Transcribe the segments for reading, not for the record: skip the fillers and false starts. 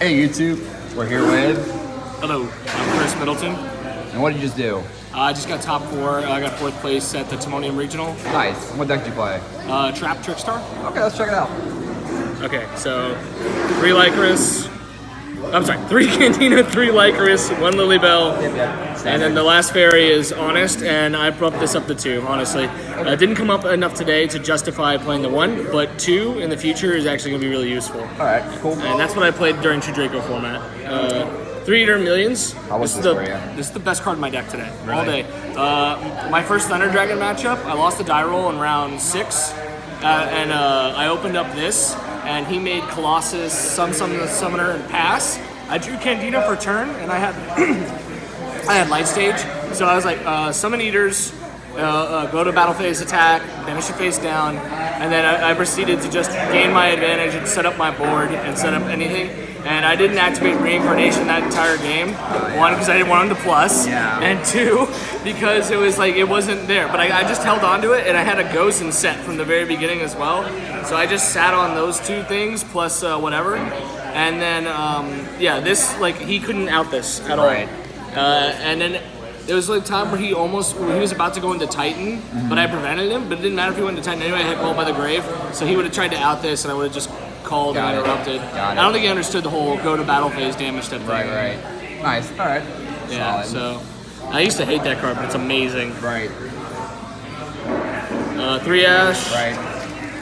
Hey YouTube, we're here with. Hello, I'm Chris Middleton. And what did you just do? I just got top 4. I got 4th place at the Timonium Regional. Nice. What deck did you play? Trap Trickstar. Okay, let's check it out. Okay, so 3 Lycris. I'm sorry, 3 Cantina, 3 Lycris, 1 Lilybell. Yep. And then the last fairy is Honest, and I bumped this up to 2, honestly. It didn't come up enough today to justify playing the 1, but 2 in the future is actually going to be really useful. Alright, cool. And that's what I played during 2 Draco format. 3 Eater Millions. How was this for you? This is the best card in my deck today, really? all day. My first Thunder Dragon matchup, I lost the die roll in round 6, and I opened up this, and he made Colossus, Summoner, and pass. I drew Cantina for turn, and I had I had Light Stage, so I was like, Summon Eaters, go to battle phase attack, banish it face down, and then I proceeded to just gain my advantage and set up my board and set up anything. And I didn't activate Reincarnation that entire game. 1, because I didn't want him to plus, and 2, because it was like it wasn't there. But I just held on to it, and I had a Gozen set from the very beginning as well. So I just sat on those 2 things plus whatever, and then this like he couldn't out this at all. And then there was like a time where he was about to go into Titan, but I prevented him. But it didn't matter if he went into Titan anyway. I had Called by the Grave, so he would have tried to out this, and I would have just called and interrupted. I don't think he understood the whole go to battle phase damage type thing. Right. Nice. All right. Yeah. Solid. So I used to hate that card, but it's amazing. Right. 3 Ash. Right.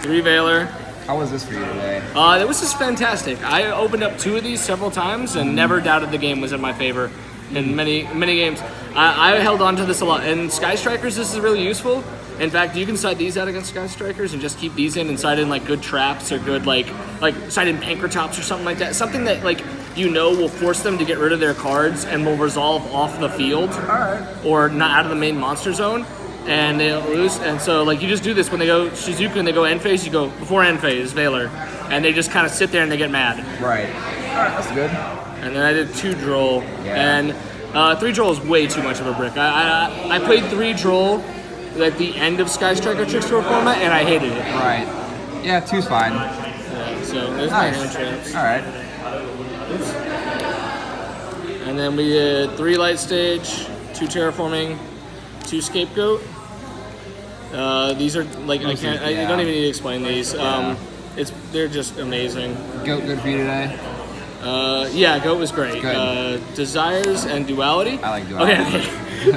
3 Veiler. How was this for you today? It was just fantastic. I opened up 2 of these several times and never doubted the game was in my favor in many games. I held on to this a lot. And Sky Strikers, this is really useful. In fact, you can side these out against Sky Strikers and just keep these in and side in like good traps or good like side in Pankratops or something like that. Something that like will force them to get rid of their cards and will resolve off the field or not out of the main monster zone. And they'll lose, and so like you just do this when they go Shizuku and they go end phase, you go before end phase, Veiler, and they just kind of sit there and they get mad. Right. Alright, that's good. And then I did 2 Droll, and 3 Droll is way too much of a brick. I played 3 Droll at the end of Sky Striker Trickstar format, and I hated it. Right. Yeah, 2's fine. Yeah, so there's my hand traps. Alright. And then we did 3 Light Stage, 2 Terraforming, 2 Scapegoat. These are like I don't even need to explain these. They're just amazing. Goat good for you today? Goat was great. Desires and Duality. I like Duality. Okay.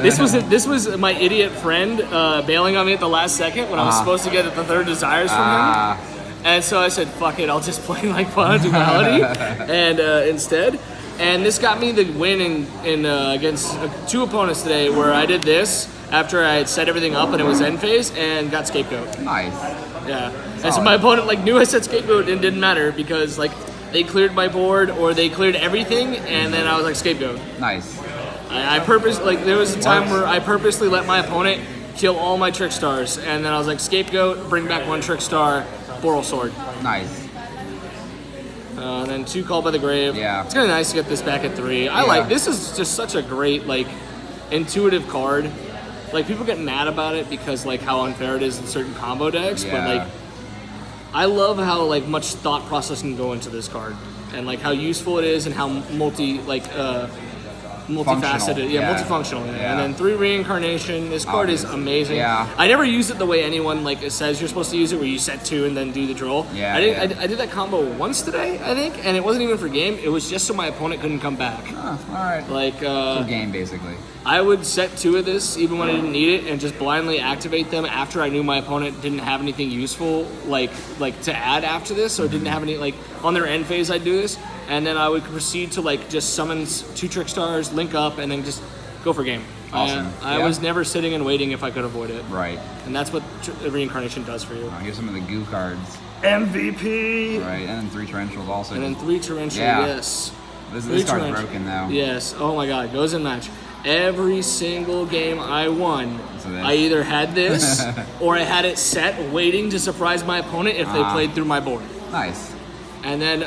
This was my idiot friend bailing on me at the last second when I was supposed to get the 3rd Desires from him. And so I said, fuck it, I'll just play like Duality and instead. And this got me the win in against 2 opponents today where I did this after I had set everything up and it was end phase and got Scapegoat. Nice. Yeah. And so my opponent knew I said Scapegoat and it didn't matter because they cleared my board or they cleared everything and then I was like Scapegoat. Nice. There was a time where I purposely let my opponent kill all my Trickstars and then I was like Scapegoat, bring back 1 Trickstar, Boral Sword. Nice. And then 2 Called by the Grave. Yeah. It's kind of nice to get this back at 3. This is just such a great intuitive card. Like people get mad about it because how unfair it is in certain combo decks, but I love how much thought process can go into this card and how useful it is and how multifaceted. Multifunctional. And then 3 Reincarnation. This card is amazing. I never use it the way anyone it says you're supposed to use it, where you set 2 and then do the draw. I did that combo once today, I think, and it wasn't even for game. It was just so my opponent couldn't come back. All right. For game, basically. I would set 2 of this even when I didn't need it, and just blindly activate them after I knew my opponent didn't have anything useful to add after this, or didn't have any on their end phase. I'd do this. And then I would proceed to just summon 2 Trickstars, link up, and then just go for game. Awesome. I was never sitting and waiting if I could avoid it. Right. And that's what Reincarnation does for you. Here's some of the goo cards. MVP! Right, and then 3 Torrentials also. And then 3 Torrential, yes. This card's broken though. Yes, oh my god, goes in match. Every single game I won, I either had this, or I had it set waiting to surprise my opponent if they played through my board. Nice. And then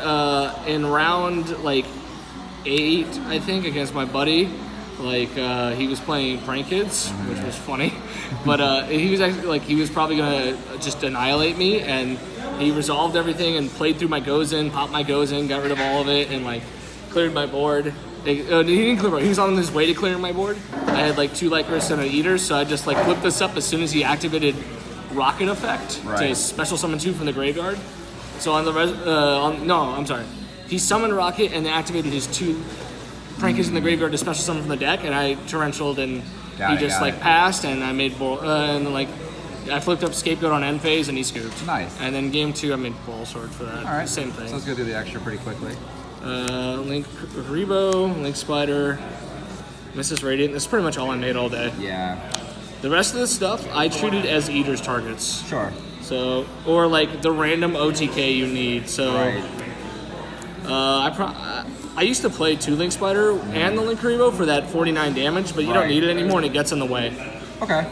in round 8, I think, against my buddy, he was playing Prank Kids, which was funny, but he was actually he was probably gonna just annihilate me, and he resolved everything and played through my Gozen, popped my Gozen, got rid of all of it, and cleared my board. He didn't clear my board. He was on his way to clearing my board. I had like 2 Lycris and an Eater, so I just like flipped this up as soon as he activated Rocket Effect to special summon 2 from the graveyard. So on the I'm sorry. He summoned Rocket and then activated his 2 Prankies in the graveyard to special summon from the deck, and I torrentialed and he just like passed, and I made and like I flipped up Scapegoat on end phase and he scooped. Nice. And then game 2 I made Ball Sword for that. All right. Same thing. So let's go do the extra pretty quickly. Link Rebo, Link Spider, Mrs. Radiant. That's pretty much all I made all day. Yeah. The rest of the stuff I treated as Eater's targets. Sure. So, or like the random OTK you need. So, I used to play 2 Link Spider and the Link Rebo for that 49 damage, but you don't need it anymore and it gets in the way. Okay.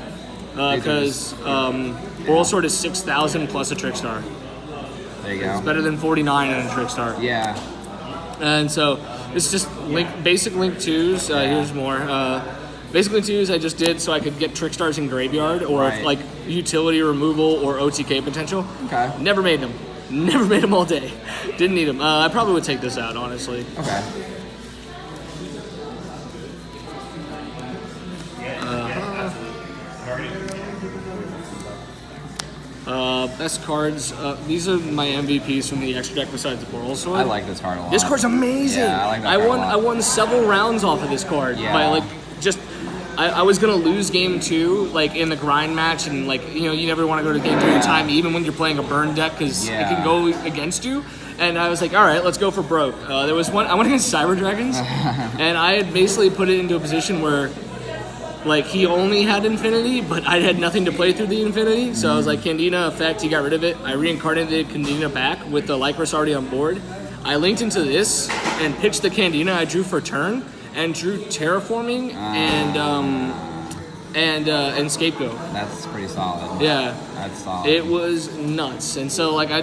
Because Ball Sword is 6,000 plus a Trickstar. There you go. It's better than 49 in a Trickstar. Yeah. And so it's just basic Link 2s. Here's more. Basic Link 2s I just did so I could get Trickstars in graveyard or like utility removal or OTK potential. Okay. Never made them. Never made them all day. Didn't need them. I probably would take this out, honestly. Okay. Best cards. These are my MVPs from the extra deck besides the Ball Sword. I like this card a lot. This card's amazing. Yeah, I like that card a lot. I won several rounds off of this card by like just. I was gonna lose game 2 like in the grind match, and like you never want to go to game 2 at a time, even when you're playing a burn deck, because it can go against you. And I was like, all right, let's go for broke. There was one I went against Cyber Dragons, and I had basically put it into a position where like he only had Infinity, but I had nothing to play through the Infinity. So I was like, Candina effect, he got rid of it. I reincarnated Candina back with the Lycris already on board. I linked into this and pitched the Candina I drew for turn, and drew Terraforming and Scapegoat. That's pretty solid. Yeah. That's solid. It was nuts. And so like I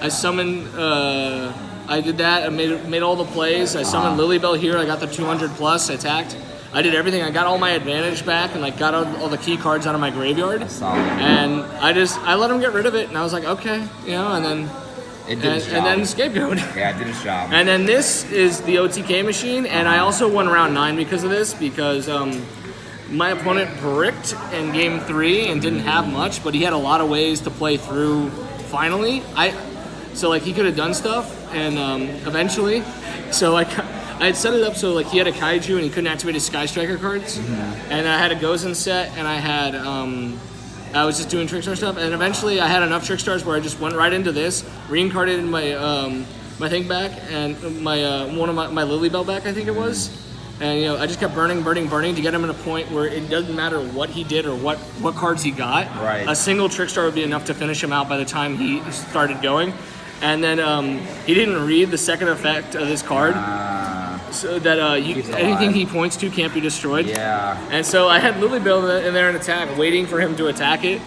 summoned I did that, I made all the plays. I summoned Lilybell here, I got the 200 plus, attacked. I did everything. I got all my advantage back and like got all the key cards out of my graveyard. That's solid. And I let him get rid of it, and I was like, okay, and then it did its job. And then Scapegoat. Yeah, it did its job. And then this is the OTK machine, and I also won round 9 because of this, because my opponent bricked in game 3 and didn't have much, but he had a lot of ways to play through finally. So like he could have done stuff, and eventually, so like I had set it up so like he had a Kaiju and he couldn't activate his Sky Striker cards, and I had a Gozen set, and I had I was just doing Trickstar stuff, and eventually I had enough Trickstars where I just went right into this, reincarnated my my thing back, and my one of my Lilybell back, I think it was, and I just kept burning to get him at a point where it doesn't matter what he did or what cards he got. Right. A single Trickstar would be enough to finish him out by the time he started going, and then he didn't read the second effect of this card. So that anything he points to can't be destroyed. Yeah. And so I had Lilybell in there in attack, waiting for him to attack it,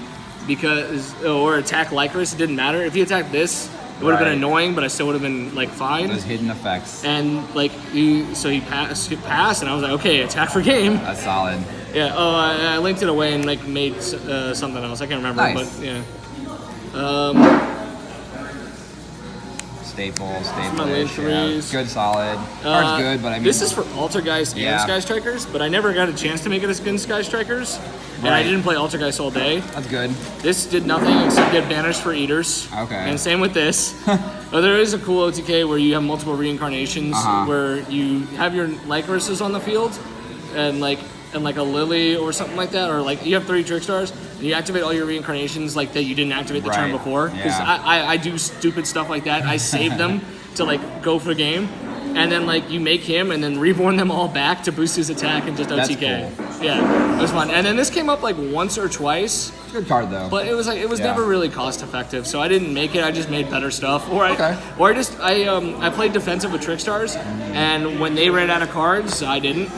or attack Lycris. It didn't matter. If he attacked this, it would have been annoying, but I still would have been like fine. Those hidden effects. And like he passed, and I was like, okay, attack for game. That's solid. Yeah. Oh, I linked it away and like made something else. I can't remember, Nice. but yeah. Staple. My lane threes. Good, solid. Card's good, but I mean... This is for Altergeist and Sky Strikers, but I never got a chance to make it against Sky Strikers, and I didn't play Altergeist all day. That's good. This did nothing except get banished for Eaters. Okay. And same with this. There is a cool OTK where you have multiple reincarnations, where you have your Lycrises on the field, and like a Lily or something like that, or like you have 3 Trickstars, and you activate all your reincarnations like that you didn't activate the turn before. Because I do stupid stuff like that. I save them to like go for the game, and then like you make him and then reborn them all back to boost his attack and just OTK. That's cool. Yeah, it was fun. And then this came up like once or twice. Good card though. But it was never really cost effective, so I didn't make it. I just made better stuff, or I played defensive with Trickstars, and when they ran out of cards, I didn't.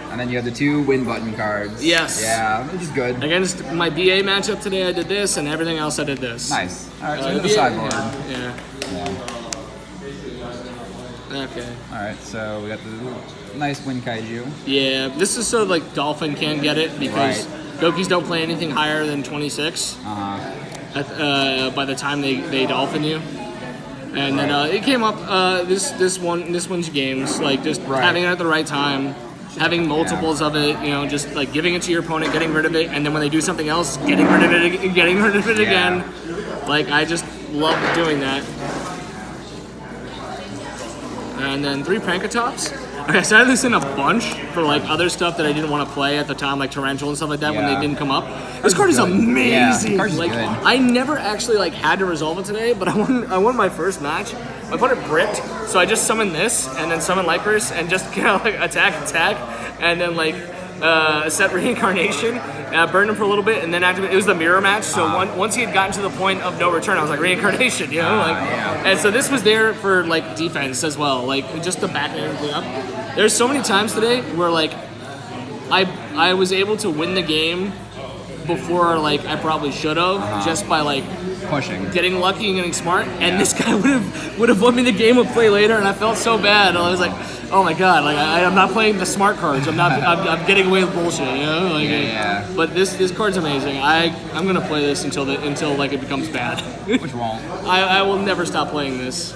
And then you have the 2 win button cards. Yes. Yeah, which is good. Against my BA matchup today, I did this, and everything else I did this. Nice. All right, so here's the sideboard. Yeah. Okay. All right, so we got the nice win Kaiju. Yeah, this is so like Dolphin can get it because Gokis don't play anything higher than 26. By the time they Dolphin you. And then it came up this one's games, like just having it at the right time, having multiples of it, you know, just like giving it to your opponent, getting rid of it, and then when they do something else, getting rid of it again. Like I just love doing that. And then 3 Prankatops. Okay, I started this in a bunch for like other stuff that I didn't want to play at the time, like Tarantula and stuff like that when they didn't come up. This card is amazing. Yeah, like good. I never actually like had to resolve it today, but I won my first match. My opponent bricked, so I just summoned this and then summoned Lycris and just kind of like attack, and then like set Reincarnation, burned him for a little bit, and then activate. It was the mirror match, so once he had gotten to the point of no return, I was like Reincarnation, you know, and so this was there for like defense as well, like just to back everything up. There's so many times today where like I was able to win the game before like I probably should have, just by like pushing, getting lucky and getting smart, and this guy would have won me the game with play later, and I felt so bad. I was like, oh my god, like I'm not playing the smart cards. I'm getting away with bullshit, you know? Like, But this card's amazing. I'm gonna play this until like it becomes bad. Which won't. I will never stop playing this.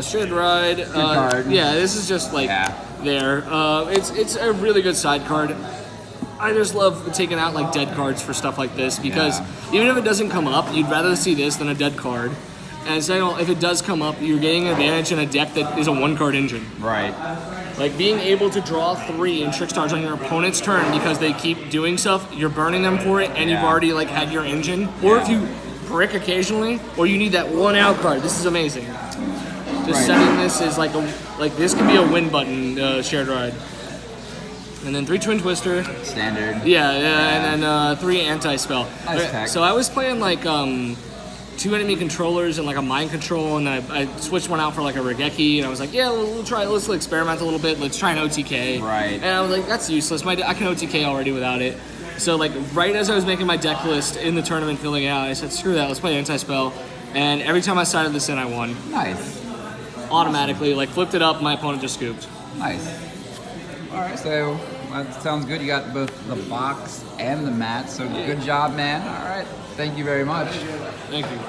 Shared Ride. Card. Yeah, this is just like there. It's a really good side card. I just love taking out like dead cards for stuff like this because even if it doesn't come up, you'd rather see this than a dead card. And second, if it does come up, you're getting an advantage in a deck that is a 1-card engine. Right. Like being able to draw 3 in Trickstars on your opponent's turn because they keep doing stuff, you're burning them for it, and you've already like had your engine. Or if you brick occasionally, or you need that 1-out card, this is amazing. Just setting this is like this could be a win button Shared Ride. And then 3 Twin Twister. Standard. Yeah, and then 3 Anti-Spell. Nice tech. So I was playing like 2 enemy controllers and like a mind control, and I switched one out for like a Regeki, and I was like, yeah, we'll try, let's experiment a little bit, let's try an OTK. Right. And I was like, that's useless, I can OTK already without it. So like right as I was making my deck list in the tournament, filling it out, I said, screw that, let's play Anti-Spell. And every time I sided this in, I won. Nice. Automatically, like flipped it up, my opponent just scooped. Nice. All right, so that sounds good. You got both the box and the mat, so good job, man. All right, thank you very much. Thank you.